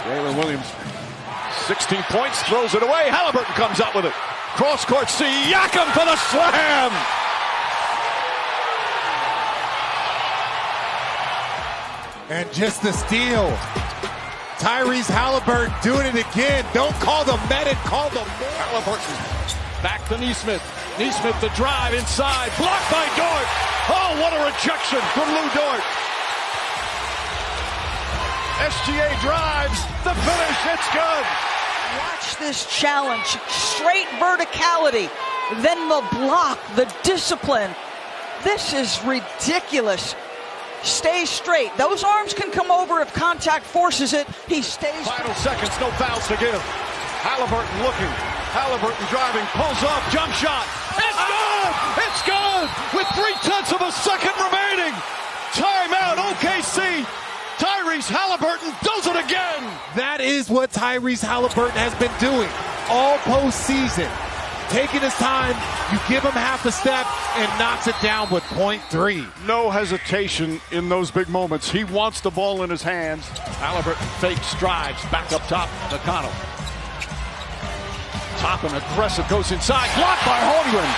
Jalen Williams, 16 points, throws it away. Halliburton comes up with it. Cross court, Siakam for the slam. And just the steal. Tyrese Halliburton doing it again. Don't call the medic, call the more. Halliburton back to Nesmith. Nesmith the drive inside, blocked by Dort. Oh, what a rejection from Lou Dort. SGA drives, the finish, it's good. Watch this challenge, straight verticality, then the block, the discipline. This is ridiculous. Stay straight. Those arms can come over if contact forces it. He stays. Final seconds, no fouls to give. Halliburton looking. Halliburton driving, pulls up, jump shot. It's good! It's good! With 0.3 of a second remaining. Timeout, OKC. Tyrese Halliburton does it again. That is what Tyrese Halliburton has been doing all postseason. Taking his time, you give him half a step and knocks it down with 0.3. No hesitation in those big moments. He wants the ball in his hands. Halliburton fakes, strides, back up top, McConnell. Top and aggressive, goes inside, blocked by Holmgren.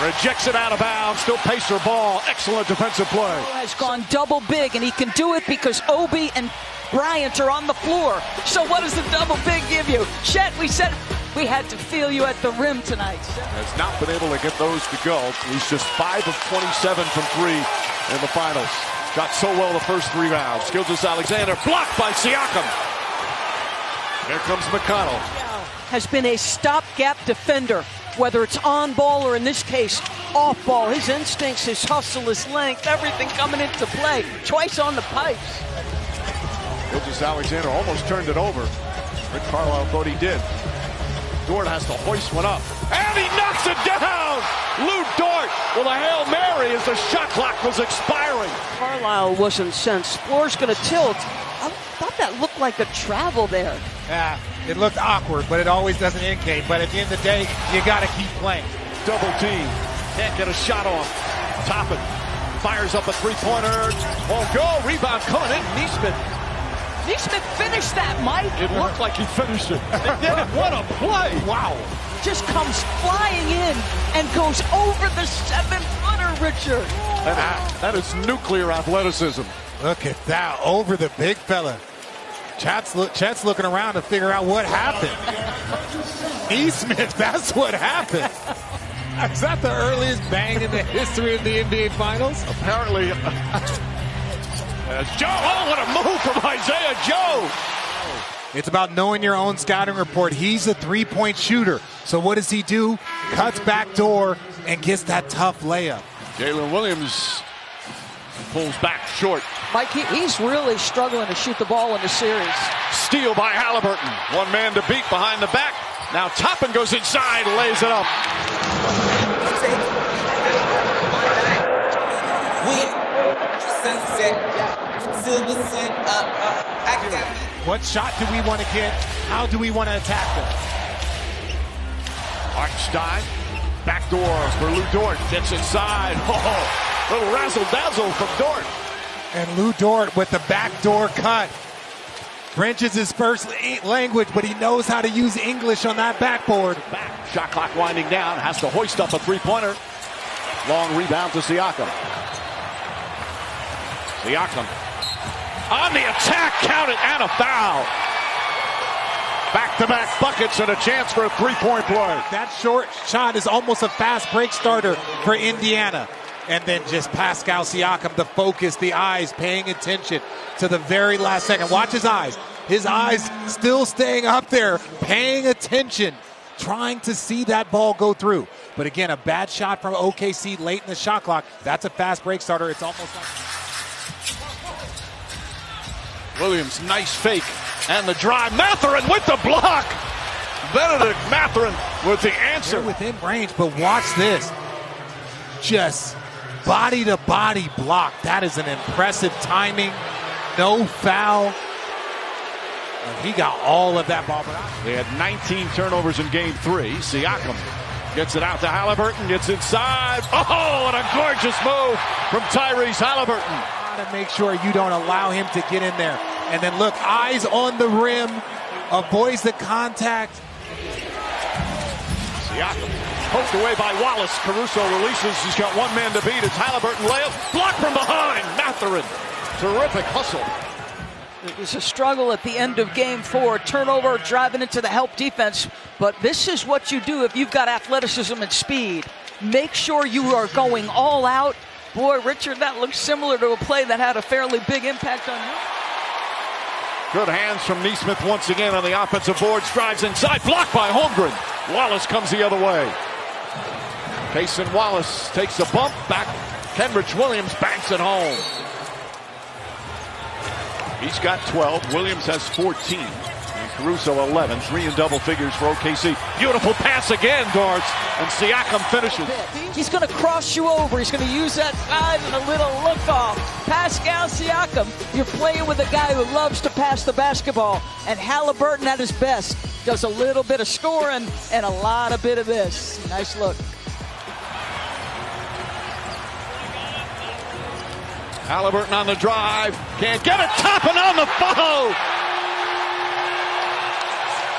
Rejects it out of bounds, still Pacer ball. Excellent defensive play. Has gone double big, and he can do it because Obi and Bryant are on the floor. So what does the double big give you? Chet, we said we had to feel you at the rim tonight. Has not been able to get those to go. He's just 5 of 27 from 3 in the finals. Shot so well the first 3 rounds. Gilgeous-Alexander blocked by Siakam. Here comes McConnell. Has been a stopgap defender, whether it's on ball or in this case off ball. His instincts, his hustle, his length, everything coming into play. Twice on the pipes. Gilgeous-Alexander almost turned it over. Rick Carlisle thought he did. Dort has to hoist one up, and he knocks it down. Lou Dort with a Hail Mary as the shot clock was expiring. Carlisle wasn't sent. Spore's going to tilt. I thought that looked like a travel there. Yeah, it looked awkward, but it always doesn't indicate. But at the end of the day, you got to keep playing. Double team. Can't get a shot off. Toppin fires up a three-pointer. Won't go. Rebound coming in. Nesmith finished that, Mike. It looked like he finished it. It did. What a play. Wow. Just comes flying in and goes over the 7-footer, Richard. That is nuclear athleticism. Look at that, over the big fella. Chet's looking around to figure out what happened. Nesmith, that's what happened. Is that the earliest bang in the history of the NBA Finals? Apparently. Joe, oh, what a move from Isaiah Joe. It's about knowing your own scouting report. He's a three-point shooter. So what does he do? Cuts back door and gets that tough layup. Jalen Williams pulls back short. Mike, he's really struggling to shoot the ball in the series. Steal by Halliburton. One man to beat behind the back. Now Toppin goes inside, lays it up. What shot do we want to get? How do we want to attack them? Hartenstein, backdoor for Lou Dort. Gets inside. Oh, little razzle-dazzle from Dort. And Lou Dort with the backdoor cut. French is his first language, but he knows how to use English on that backboard. Back. Shot clock winding down. Has to hoist up a three-pointer. Long rebound to Siakam. Siakam on the attack, count it, and a foul. Back-to-back buckets and a chance for a three-point play. That short shot is almost a fast break starter for Indiana. And then just Pascal Siakam, the focus, the eyes, paying attention to the very last second. Watch his eyes. His eyes still staying up there, paying attention, trying to see that ball go through. But again, a bad shot from OKC late in the shot clock. That's a fast break starter. It's almost like... Williams, nice fake. And the drive. Mathurin with the block. Benedict Mathurin with the answer. They're within range, but watch this. Just body-to-body block. That is an impressive timing. No foul. And he got all of that ball. They had 19 turnovers in game 3. Siakam gets it out to Halliburton. Gets inside. Oh, and a gorgeous move from Tyrese Halliburton. To make sure you don't allow him to get in there And then look, eyes on the rim, avoids the contact. Siakam poked away by Wallace. Caruso releases. He's got one man to beat. It's Haliburton layup. Blocked from behind. Mathurin. Terrific hustle. It was a struggle at the end of game 4. Turnover, driving into the help defense. But this is what you do if you've got athleticism and speed. Make sure you are going all out. Boy, Richard, that looks similar to a play that had a fairly big impact on you. Good hands from Nesmith once again on the offensive boards. Drives inside. Blocked by Holmgren. Wallace comes the other way. Cason Wallace takes a bump. Back. Kenrich Williams banks it home. He's got 12. Williams has 14. And Caruso 11. 3 in double figures for OKC. Beautiful pass again, Darts. And Siakam finishes. He's going to cross you over. He's going to use that size and a little look off. Pascal Siakam, you're playing with a guy who loves to pass the basketball. And Haliburton at his best does a little bit of scoring and a lot of bit of this. Nice look. Haliburton on the drive. Can't get it. Toppin on the follow.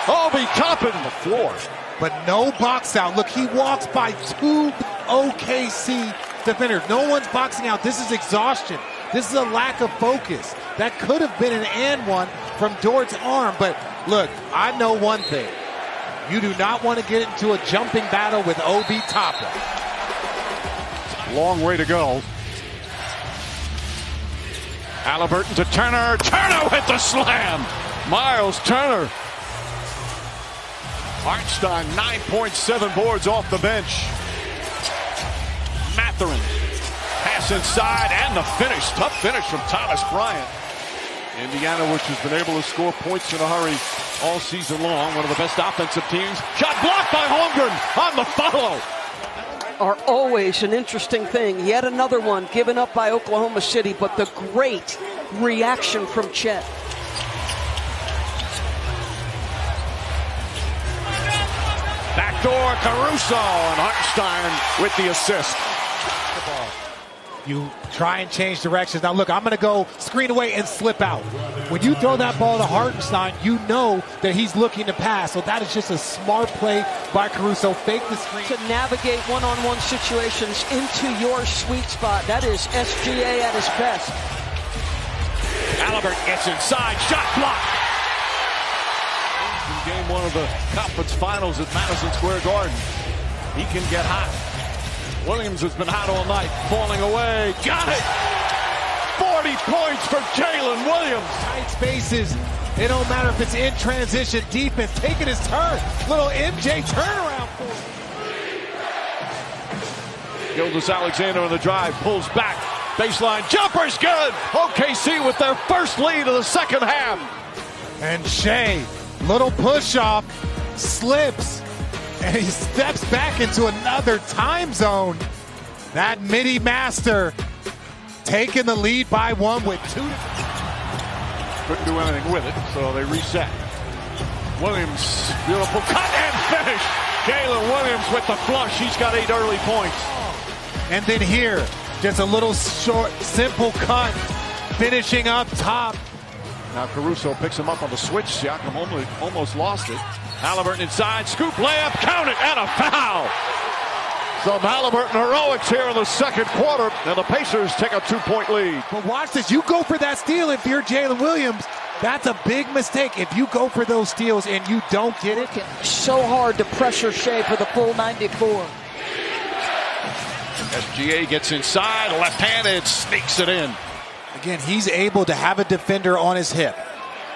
Obi Toppin on the floor. But no box out. Look, he walks by 2 OKC defenders. No one's boxing out. This is exhaustion. This is a lack of focus. That could have been an and one from Dort's arm. But look, I know one thing. You do not want to get into a jumping battle with Obi Toppin. Long way to go. Haliburton to Turner. Turner with the slam. Miles Turner. Hartenstein, 9.7 boards off the bench. Mathurin. Pass inside and the finish. Tough finish from Thomas Bryant. Indiana, which has been able to score points in a hurry all season long. One of the best offensive teams. Shot blocked by Holmgren on the follow. Are always an interesting thing. Yet another one given up by Oklahoma City, but the great reaction from Chet. Backdoor Caruso and Hartenstein with the assist. You try and change directions. Now look, I'm going to go screen away and slip out. When you throw that ball to Hartenstein, you know that he's looking to pass. So that is just a smart play by Caruso. Fake the screen. To navigate one-on-one situations into your sweet spot. That is SGA at his best. Haliburton gets inside. Shot blocked. In game 1 of the conference finals at Madison Square Garden. He can get hot. Williams has been hot all night. Falling away. Got it. 40 points for Jalen Williams. Tight spaces. It don't matter if it's in transition. Defense taking his turn. Little MJ turnaround for him. Gilgeous-Alexander on the drive. Pulls back. Baseline. Jumper's good. OKC with their first lead of the second half. And Shea, little push off. Slips. And he steps back into another time zone. That midi master taking the lead by 1 with 2. Couldn't do anything with it, so they reset. Williams, beautiful cut and finish. Jalen Williams with the flush. He's got 8 early points. And then here, just a little short, simple cut, finishing up top. Now Caruso picks him up on the switch. Siakam almost lost it. Haliburton inside, scoop layup, count it, and a foul. Some Haliburton heroics here in the second quarter, and the Pacers take a 2-point lead. But watch this, you go for that steal if you're Jalen Williams. That's a big mistake if you go for those steals and you don't get it. So hard to pressure Shea for the full 94. SGA gets inside, left-handed, sneaks it in. Again, he's able to have a defender on his hip.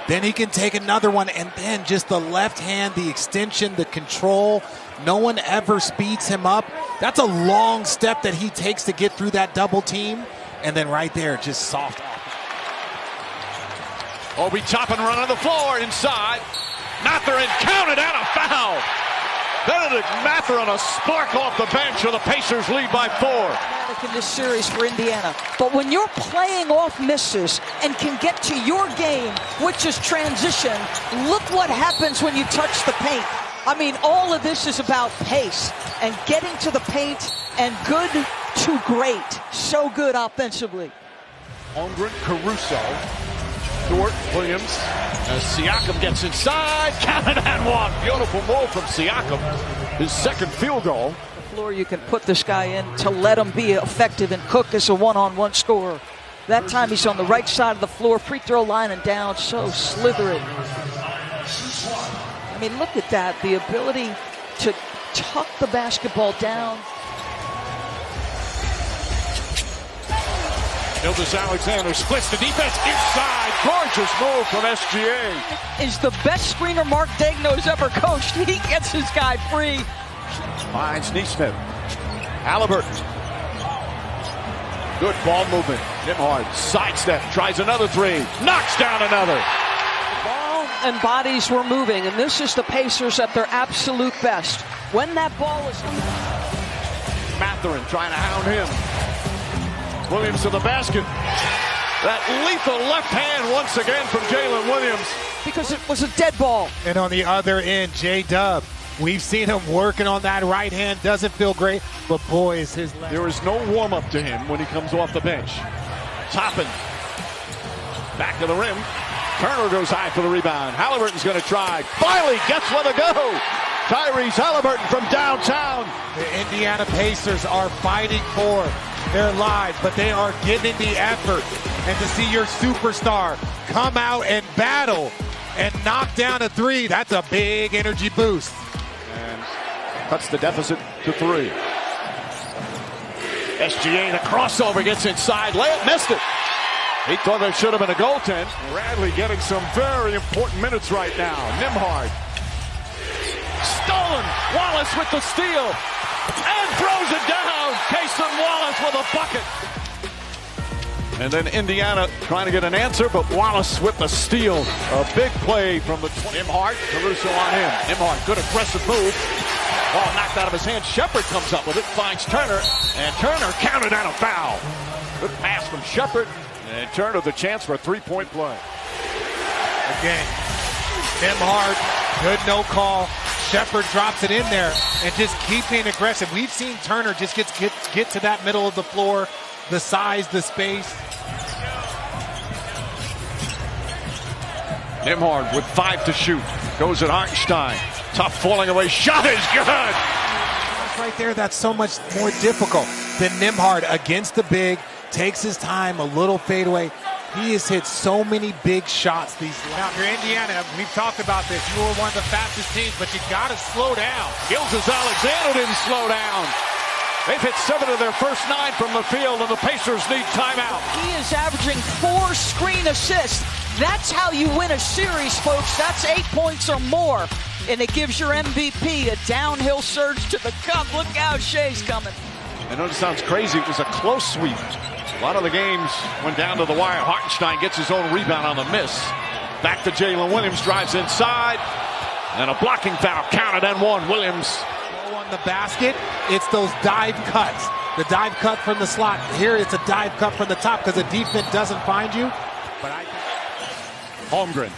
Then he can take another one, and then just the left hand, the extension, the control. No one ever speeds him up. That's a long step that he takes to get through that double team. And then right there, just soft. Obi Toppin run on the floor inside. Mathurin counted and a foul. Benedict Mathurin, a spark off the bench, and the Pacers lead by 4. In this series for Indiana. But when you're playing off misses and can get to your game, which is transition, look what happens when you touch the paint. I mean, all of this is about pace and getting to the paint and good to great. So good offensively. Holmgren, Caruso. Dort, Williams, as Siakam gets inside, counted and one. Beautiful move from Siakam. His second field goal. Floor you can put this guy in to let him be effective and cook as a one-on-one scorer. That time he's on the right side of the floor, free throw line and down, so slithery. I mean, look at that, the ability to tuck the basketball down. Gilgeous-Alexander splits the defense inside. Gorgeous move from SGA. Is the best screener Mark Daigneault's ever coached. He gets his guy free. Finds Neesmith. Halliburton. Good ball movement. Nembhard sidestep, tries another three, knocks down another. Ball and bodies were moving, and this is the Pacers at their absolute best. When that ball is... Mathurin trying to hound him. Williams to the basket. That lethal left hand once again from Jalen Williams. Because it was a dead ball. And on the other end, J-Dub. We've seen him working on that right hand. Doesn't feel great, but boy, is his left. There is no warm-up to him when he comes off the bench. Toppin. Back to the rim. Turner goes high for the rebound. Halliburton's going to try. Finally gets where to go. Tyrese Halliburton from downtown. The Indiana Pacers are fighting for their lives, but they are giving the effort. And to see your superstar come out and battle and knock down a three, that's a big energy boost. And cuts the deficit to three. SGA, the crossover, gets inside. Layup, missed it. He thought there should have been a goaltend. Bradley getting some very important minutes right now. Nembhard. Stolen. Wallace with the steal. And throws it down. Cason Wallace with a bucket. And then Indiana trying to get an answer, but Wallace with the steal. A big play from the 20. Nembhard, Caruso on him. Nembhard, good aggressive move. Ball knocked out of his hand. Shepard comes up with it, finds Turner, and Turner counted out a foul. Good pass from Shepard, and Turner the chance for a three-point play. Again, Nembhard, good no call. Shepard drops it in there and just keep being aggressive. We've seen Turner just get to that middle of the floor, the size, the space. Nembhard with 5 to shoot. Goes at Hartenstein. Tough falling away. Shot is good. Right there, that's so much more difficult than Nembhard against the big. Takes his time, a little fadeaway. He has hit so many big shots these last. Now, for Indiana, we've talked about this. You were one of the fastest teams, but you got to slow down. Gilgeous-Alexander didn't slow down. They've hit 7 of their first 9 from the field, and the Pacers need timeout. He is averaging 4 screen assists. That's how you win a series, folks. That's 8 points or more. And it gives your MVP a downhill surge to the cup. Look out, Shea's coming. I know it sounds crazy. It was a close sweep. A lot of the games went down to the wire. Hartenstein gets his own rebound on the miss. Back to Jalen Williams, drives inside. And a blocking foul counted and one. Williams. On the basket, it's those dive cuts. The dive cut from the slot. Here it's a dive cut from the top because the defense doesn't find you. But Holmgren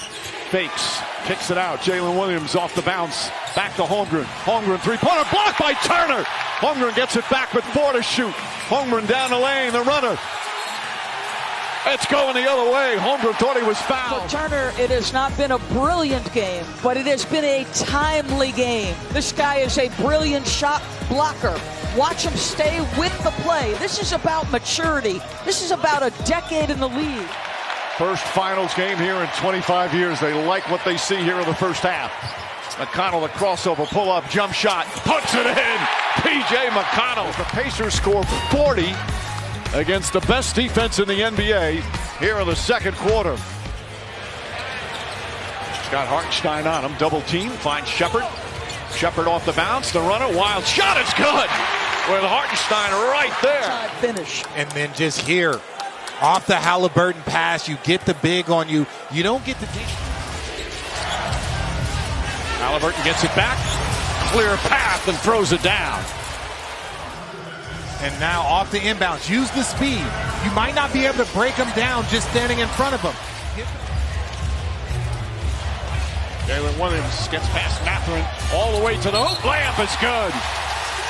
fakes, kicks it out. Jalen Williams off the bounce. Back to Holmgren. Holmgren three-pointer blocked by Turner. Holmgren gets it back with 4 to shoot. Holmgren down the lane, the runner. It's going the other way. Holmgren thought he was fouled. So Turner, it has not been a brilliant game, but it has been a timely game. This guy is a brilliant shot blocker. Watch him stay with the play. This is about maturity. This is about a decade in the league. First finals game here in 25 years. They like what they see here in the first half. McConnell, the crossover, pull-up, jump shot, puts it in. P.J. McConnell. The Pacers score 40 against the best defense in the NBA here in the second quarter. Got Hartenstein on him, double team, finds Shepard. Shepard off the bounce, the runner, wild shot is good. With Hartenstein right there. Finish. and then just here, off the Halliburton pass, you get the big on you. You don't get the deep. Halliburton gets it back, clear path and throws it down. And now off the inbounds, use the speed. You might not be able to break them down just standing in front of them. Jalen Williams gets past Mathurin all the way to the hoop. Layup is good.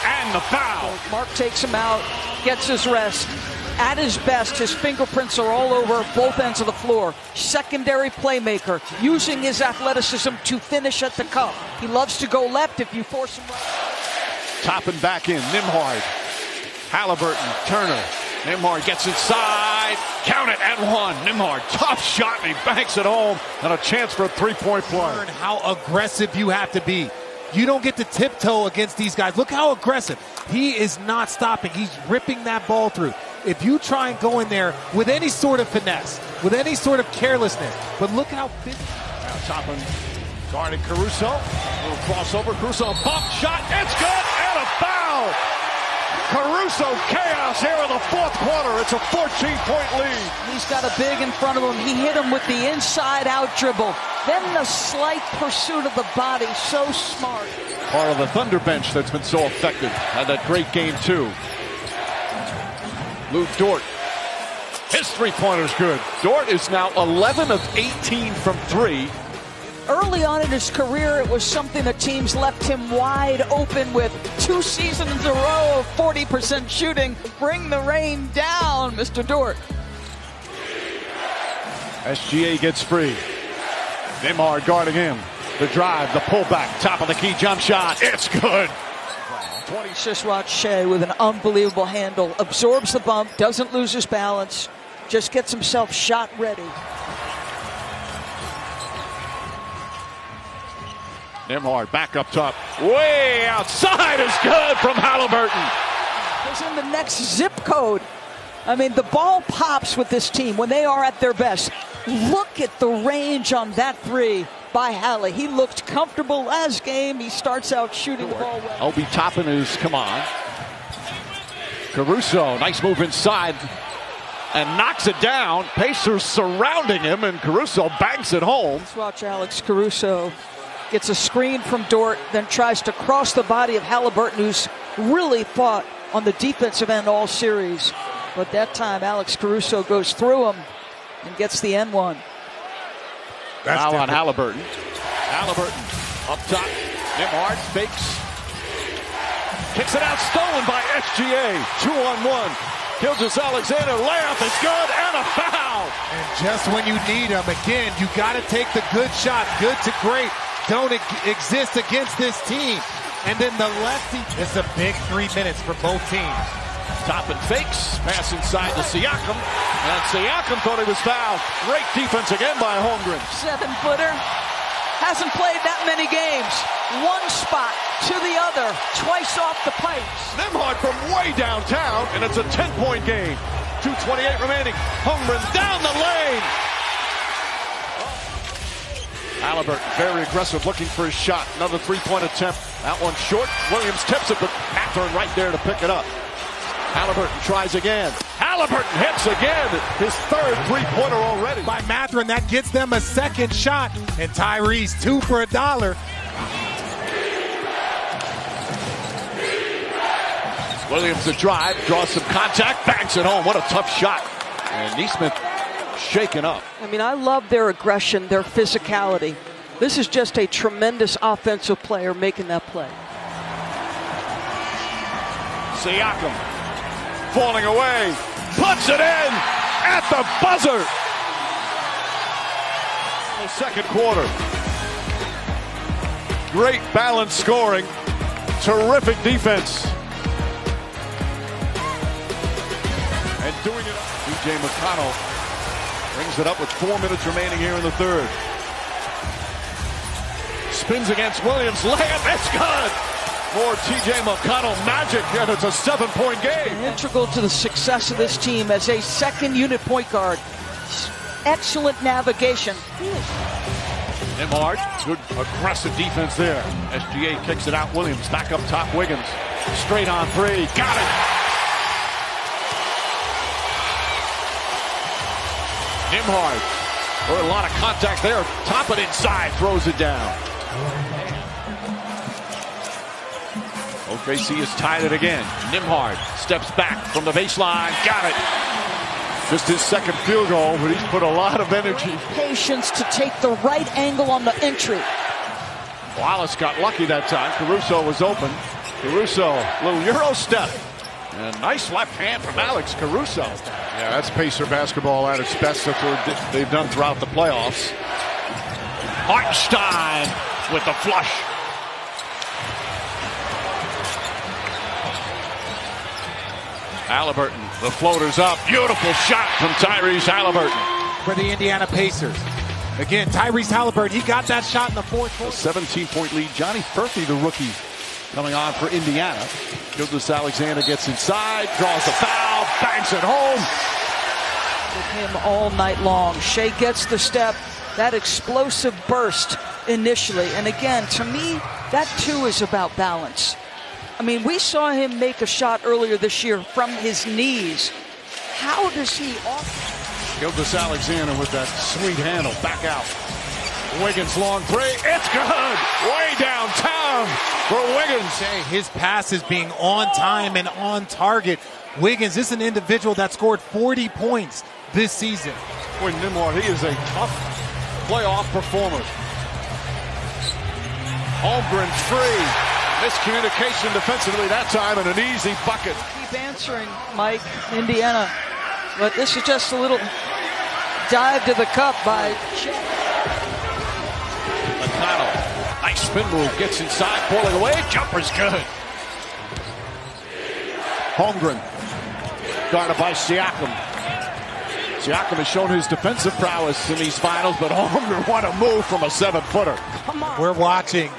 And the foul. Mark takes him out, gets his rest. At his best, his fingerprints are all over both ends of the floor. Secondary playmaker, using his athleticism to finish at the cup. He loves to go left if you force him right. Topping back in, Nembhard. Halliburton, Turner. Nembhard gets inside. Count it and one. Nembhard, tough shot, and he banks it home. And a chance for a three-point play. Learn how aggressive you have to be. You don't get to tiptoe against these guys. Look how aggressive. He is not stopping. He's ripping that ball through. If you try and go in there with any sort of finesse, with any sort of carelessness, but look how busy. Now Toppin guarding Caruso. A little crossover. Caruso, bump shot. It's good. And a foul. Caruso chaos here in the fourth quarter. It's a 14-point lead. He's got a big in front of him. He hit him with the inside-out dribble. Then the slight pursuit of the body. So smart. Part of the Thunder bench that's been so effective. Had that great game, too. Lou Dort. His three-pointer's good. Dort is now 11 of 18 from three. Early on in his career, it was something that teams left him wide open with. 2 seasons in a row of 40% shooting. Bring the rain down, Mr. Dort. SGA gets free. Nembhard guarding him. The drive, the pullback, top of the key jump shot. It's good. Siswat Shea with an unbelievable handle. Absorbs the bump, doesn't lose his balance. Just gets himself shot ready. Nembhard back up top. Way outside is good from Halliburton. He's in the next zip code. I mean, the ball pops with this team when they are at their best. Look at the range on that three by Halle. He looked comfortable last game. He starts out shooting the ball well. Obi Toppin is, come on. Caruso, nice move inside and knocks it down. Pacers surrounding him, and Caruso banks it home. Let's watch Alex Caruso. Gets a screen from Dort, then tries to cross the body of Halliburton, who's really fought on the defensive end all series. But that time, Alex Caruso goes through him and gets the N1. Foul on Halliburton. Halliburton up top. Nembhard fakes. Kicks it out, stolen by SGA. 2-on-1. Gilgeous-Alexander layup is good, and a foul. And just when you need them, again, you got to take the good shot. Good to great don't exist against this team. And then the lefty. It's a big 3 minutes for both teams. Toppin fakes, pass inside to Siakam, and Siakam thought he was fouled. Great defense again by Holmgren. 7-footer. Hasn't played that many games. One spot to the other, twice off the pipes. Nembhard from way downtown, and it's a 10-point game. 2:28 remaining. Holmgren down the lane. Halliburton very aggressive, looking for his shot. Another three-point attempt. That one short. Williams tips it, but Mathurin right there to pick it up. Halliburton tries again. Halliburton hits again. His third three-pointer already. By Mathurin, that gets them a second shot. And Tyrese, 2 for $1. Williams a drive, draws some contact, banks it home. What a tough shot. And Nesmith shaken up. I mean, I love their aggression, their physicality. This is just a tremendous offensive player making that play. Siakam falling away, puts it in at the buzzer. The second quarter. Great balanced scoring, terrific defense. And doing it, T.J. McConnell brings it up with 4 minutes remaining here in the third. Spins against Williams, layup, it's good. More T.J. McConnell magic, and it's a 7-point game. Integral to the success of this team as a second unit point guard. Excellent navigation. Nembhard, good aggressive defense there. SGA kicks it out. Williams back up top. Wiggins straight on three. Got it. Nembhard. A lot of contact there. Top it inside. Throws it down. OKC has tied it again. Nembhard steps back from the baseline. Got it. Just his second field goal, but he's put a lot of energy. Patience to take the right angle on the entry. Wallace got lucky that time. Caruso was open. Caruso, little Euro step. And nice left hand from Alex Caruso. Yeah, that's Pacer basketball at its best that they've done throughout the playoffs. Hartenstein with the flush. Halliburton, the floater's up. Beautiful shot from Tyrese Halliburton. For the Indiana Pacers. Again, Tyrese Halliburton, he got that shot in the fourth quarter. 17-point lead. Johnny Furphy, the rookie, coming on for Indiana. Gilgeous Alexander gets inside, draws a foul, bangs it home. With him all night long. Shea gets the step, that explosive burst initially. And again, to me, that too is about balance. I mean, we saw him make a shot earlier this year from his knees. How does he Gilgeous Alexander with that sweet handle, back out. Wiggins long three, it's good! Way downtown for Wiggins. Hey, his pass is being on time and on target. Wiggins is an individual that scored 40 points this season. Boy, Nembhard, he is a tough playoff performer. Holmgren free. Miscommunication defensively that time and an easy bucket. keep answering, Mike, Indiana? But this is just a little dive to the cup by Shea. McConnell, nice spin move, gets inside, pulling away, jumper's good. Holmgren, guarded by Siakam. Siakam has shown his defensive prowess in these finals, but Holmgren what a move from a 7-footer. We're watching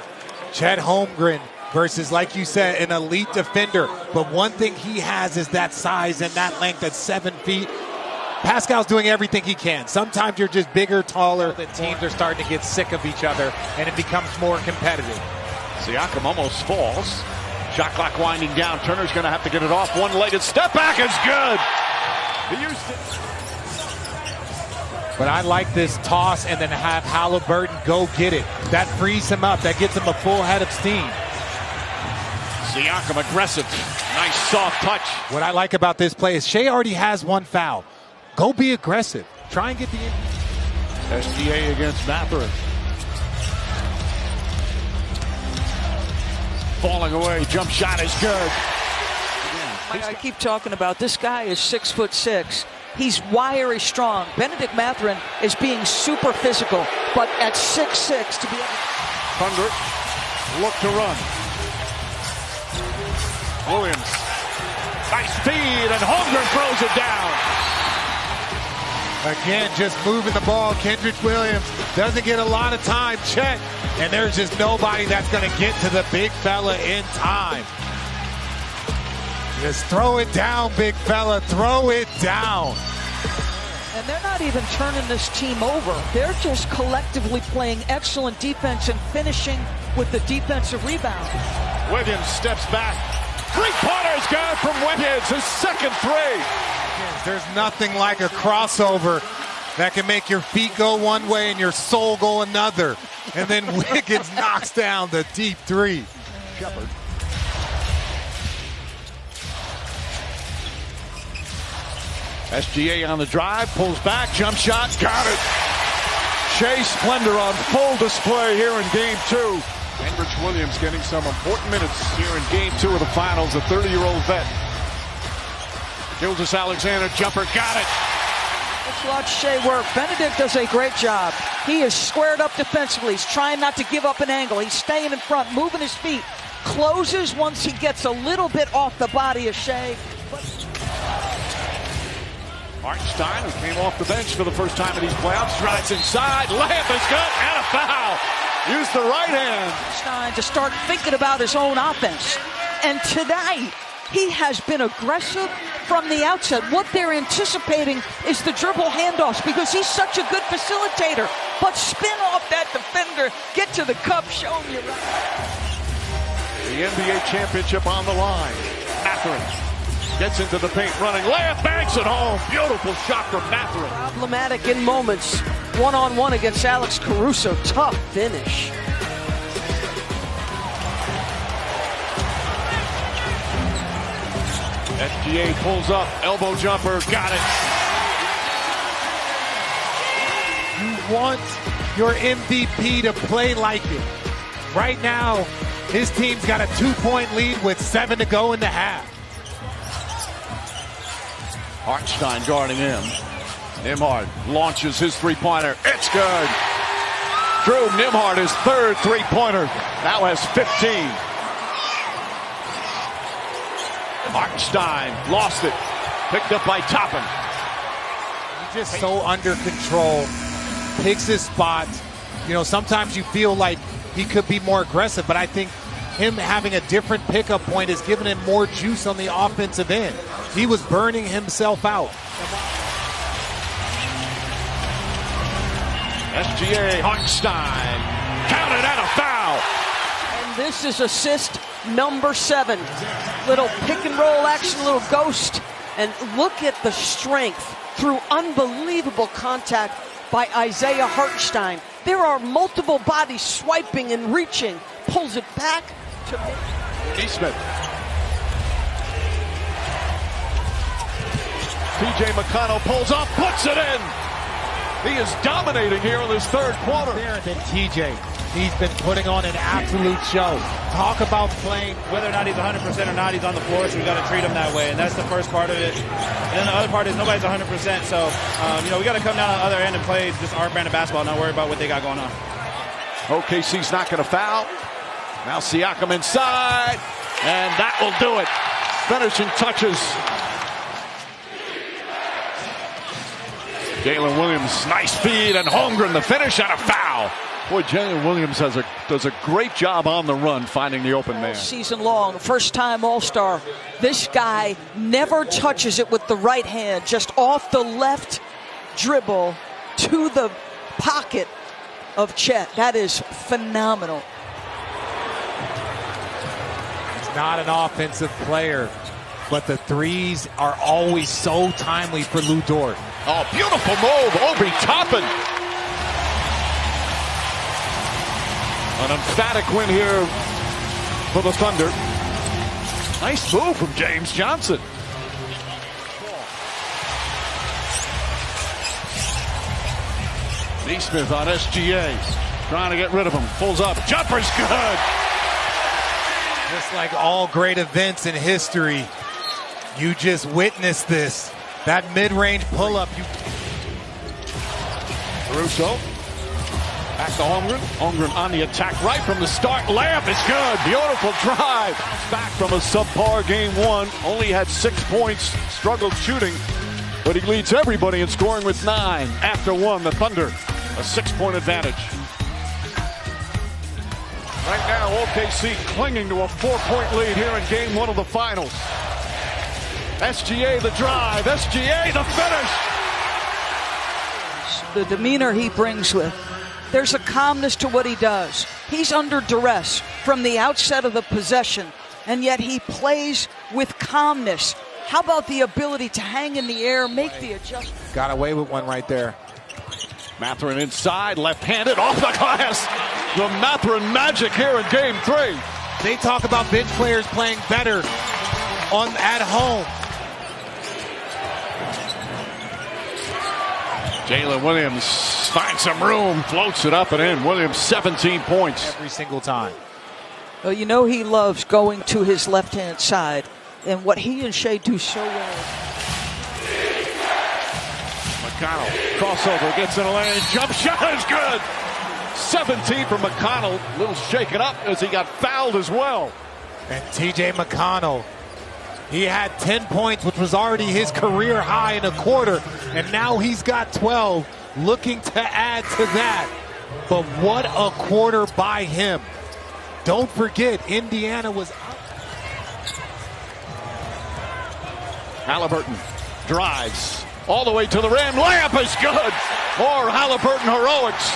Chet Holmgren versus, like you said, an elite defender. But one thing he has is that size and that length at 7 feet. Pascal's doing everything he can. Sometimes you're just bigger, taller. The teams are starting to get sick of each other, and it becomes more competitive. Siakam almost falls. Shot clock winding down. Turner's going to have to get it off. One-legged step back is good. He used it. But I like this toss and then have Halliburton go get it. That frees him up. That gets him a full head of steam. Siakam aggressive. Nice soft touch. What I like about this play is Shea already has one foul. Go be aggressive. Try and get the... SGA against Mathurin. Falling away. Jump shot is good. I keep talking about this guy is 6'6". He's wiry strong. Benedict Mathurin is being super physical, but at 6'6" to be able to... Thunder look to run. Williams. Nice feed, and Holmgren throws it down. Again, just moving the ball. Kendrick Williams doesn't get a lot of time. Chet, and there's just nobody that's going to get to the big fella in time. Just throw it down, big fella. Throw it down. And they're not even turning this team over. They're just collectively playing excellent defense and finishing with the defensive rebound. Wiggins steps back. Three-pointer is good from Wiggins. His second three. There's nothing like a crossover that can make your feet go one way and your soul go another. And then Wiggins knocks down the deep three. Shepard. SGA on the drive, pulls back, jump shot, got it. Shea Splendor on full display here in Game 2. And Rich Williams getting some important minutes here in Game 2 of the Finals, a 30-year-old vet. Gilgeous Alexander, jumper, got it. Let's watch Shea work. Benedict does a great job. He is squared up defensively. He's trying not to give up an angle. He's staying in front, moving his feet. Closes once he gets a little bit off the body of Shea. Hartenstein, who came off the bench for the first time in these playoffs, drives inside, layup is good, and a foul. Use the right hand. Hartenstein to start thinking about his own offense. And tonight, he has been aggressive from the outset. What they're anticipating is the dribble handoffs because he's such a good facilitator. But spin off that defender, get to the cup, show him you're right. The NBA championship on the line. Mathurin gets into the paint running. Layup, banks it home. Beautiful shot from Mathurin. Problematic in moments. One-on-one against Alex Caruso. Tough finish. SGA pulls up. Elbow jumper. Got it. You want your MVP to play like it. Right now, his team's got a 2-point lead with 7 to go in the half. Hartenstein guarding him. Nembhard launches his three-pointer. It's good. Drew Nembhard, his third three-pointer, now has 15. Hartenstein lost it. Picked up by Toppin. He's just so under control. Picks his spot. You know, sometimes you feel like he could be more aggressive, but I think him having a different pickup point has given him more juice on the offensive end. He was burning himself out. SGA, Hartenstein, counted and a foul. And this is assist number 7. Little pick and roll action, little ghost. And look at the strength through unbelievable contact by Isaiah Hartenstein. There are multiple bodies swiping and reaching. Pulls it back to Nesmith. TJ McConnell pulls up, puts it in. He is dominating here in this third quarter. There than TJ. He's been putting on an absolute show. Talk about playing. Whether or not he's 100% or not, he's on the floor, so we got to treat him that way. And that's the first part of it. And then the other part is nobody's 100%. So, we got to come down on the other end and play just our brand of basketball, not worry about what they got going on. OKC's not going to foul. Now Siakam inside. And that will do it. Finishing touches. Jalen Williams, nice feed, and Holmgren the finish and a foul. Boy, Jalen Williams does a great job on the run finding the open man. Season long, first time All-Star. This guy never touches it with the right hand, just off the left dribble to the pocket of Chet. That is phenomenal. He's not an offensive player, but the threes are always so timely for Lu Dort. Oh, beautiful move, Obi Toppin. An emphatic win here for the Thunder. Nice move from James Johnson. Nesmith on SGA. Trying to get rid of him. Pulls up. Jumper's good. Just like all great events in history, you just witnessed this. That mid-range pull-up. Caruso. Back to Holmgren. Holmgren on the attack right from the start. Layup is good. Beautiful drive. Back from a subpar game 1. Only had 6 points. Struggled shooting. But he leads everybody in scoring with 9. After 1, the Thunder, a 6-point advantage. Right now, OKC clinging to a 4-point lead here in game 1 of the finals. SGA the drive. SGA the finish. The demeanor he brings with. There's a calmness to what he does. He's under duress from the outset of the possession, and yet he plays with calmness. How about the ability to hang in the air, make the adjustment? Got away with one right there. Mathurin inside, left-handed, off the glass. The Mathurin magic here in game 3. They talk about bench players playing better at home. Jalen Williams finds some room, floats it up and in. Williams 17 points. Every single time. Well, you know he loves going to his left-hand side, and what he and Shea do so well. McConnell, crossover, gets in the lane, jump shot is good. 17 for McConnell, a little shaken up as he got fouled as well. And TJ McConnell, he had 10 points, which was already his career high in a quarter, and now he's got 12, looking to add to that. But what a quarter by him. Don't forget, Indiana was out. Halliburton drives all the way to the rim. Layup is good. More Halliburton heroics.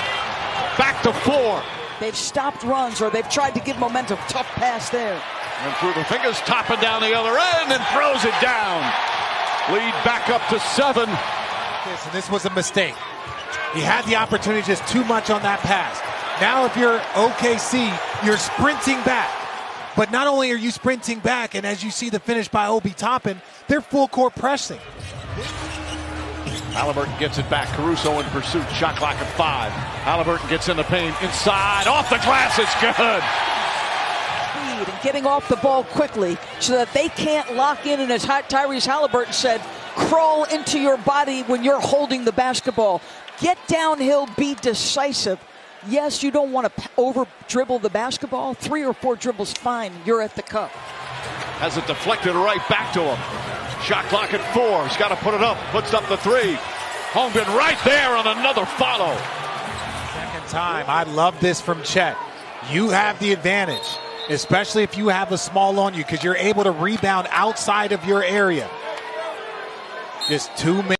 Back to 4. They've stopped runs or they've tried to give momentum. Tough pass there. And through the fingers, Toppin down the other end and throws it down. Lead back up to 7. And this was a mistake. He had the opportunity, just too much on that pass. Now if you're OKC, you're sprinting back. But not only are you sprinting back, and as you see the finish by Obi Toppin, they're full court pressing. Halliburton gets it back. Caruso in pursuit. Shot clock at 5. Halliburton gets in the paint. Inside. Off the glass. It's good. And getting off the ball quickly so that they can't lock in. And as Tyrese Halliburton said, crawl into your body when you're holding the basketball. Get downhill, be decisive. Yes, you don't want to over dribble the basketball. 3 or 4 dribbles, fine. You're at the cup. Has it deflected right back to him. Shot clock at 4. He's got to put it up. Puts up the 3. Holmgren right there on another follow. Second time. I love this from Chet. You have the advantage, especially if you have a small on you, because you're able to rebound outside of your area. Just 2 minutes.